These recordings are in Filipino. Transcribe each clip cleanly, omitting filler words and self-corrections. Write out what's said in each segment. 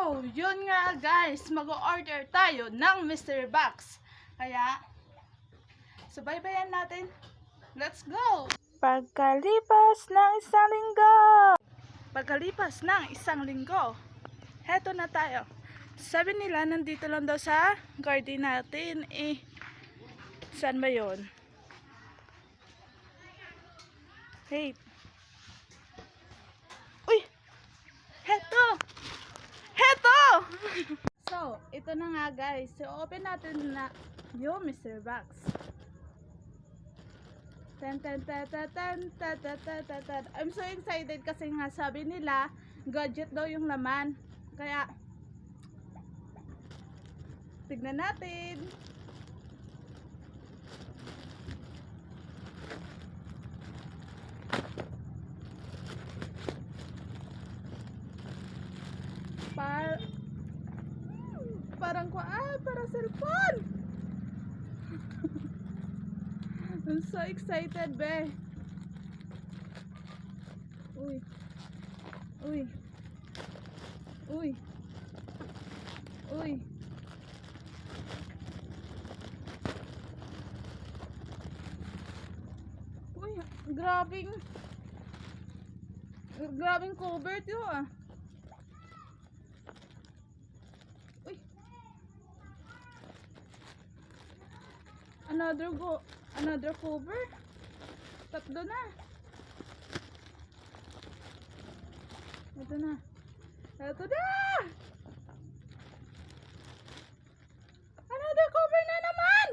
Yun nga guys, mag-order tayo ng Mystery Box. Kaya, subaybayan natin. Let's go! Pagkalipas ng isang linggo, heto na tayo. Sabi nila, nandito lang daw sa garden natin. Saan ba yun? Hey. Uy! Heto! So, ito na nga guys. So, open natin na yung Mystery Box. I'm so excited kasi nga sabi nila, gadget daw yung laman. Kaya, tignan natin. Parang cellphone. I'm so excited, be. Uy. Uy. Uy. Uy. Uy, grabing cover to ah. Uy. Another cover. Tatlo na. Ito na. Another cover na naman.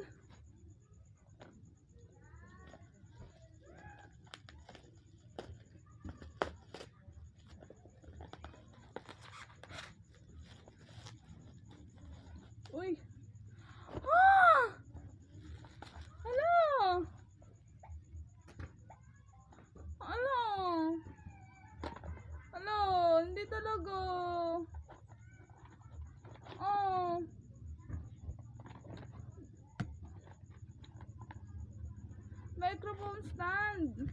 Uy. Hindi talaga. Microphone stand.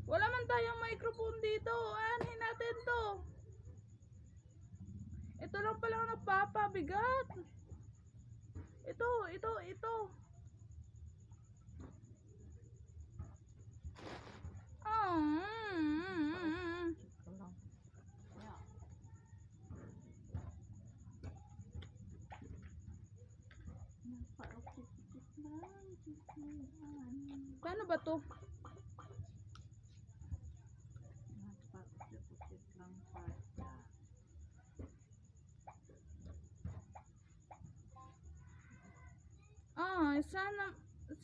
Wala man tayong microphone dito. Anin natin to. Ito lang pala ang nagpapabigat. Ito. Paano ba to?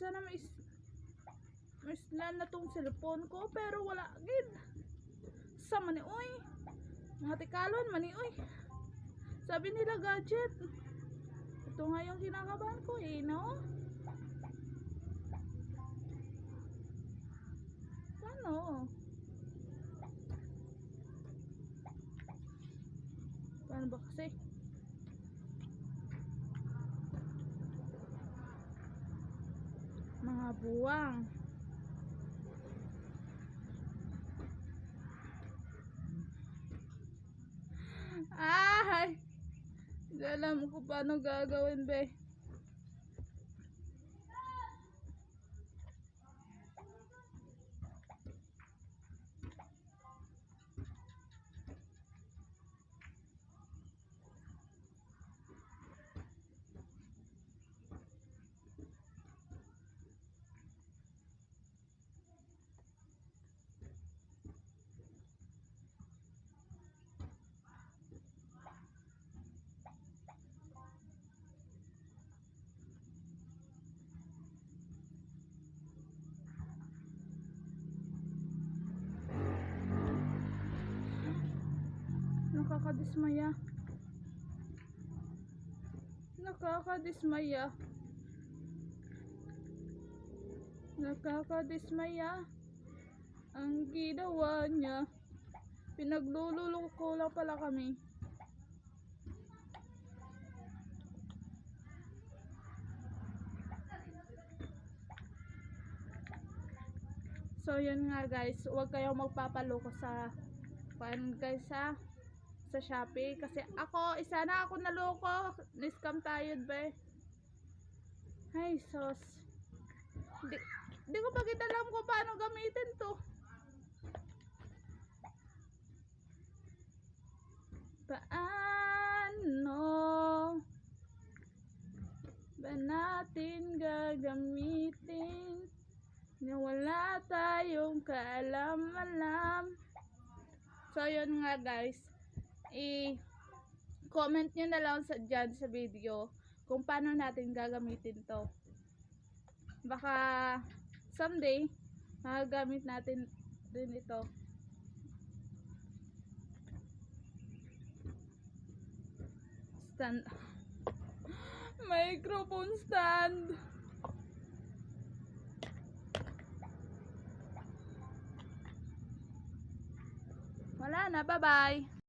Sana may islan na tong cellphone ko pero wala gid. Sa manioy. Mga tikalon manioy. Sabi nila gadget. Ito nga yung kinakabahan ko no? Paano ba kasi? Mga buwang. Hindi alam ko paano gagawin, be. Nakakadismaya ang ginawa niya. Pinaglululoko lang pala kami. So yun nga guys, huwag kayong magpapaloko sa sa Shopee. Kasi ako, isa na ako naloko. Niscam tayo ba? Ay, sos. Di ko bakit alam ko paano gamitin to. Paano ba natin gagamitin na wala tayong kaalam-alam? So, yun nga guys. I-comment nyo na lang dyan sa video kung paano natin gagamitin to. Baka someday, magagamit natin din ito. Stand. Microphone stand. Wala na, bye-bye.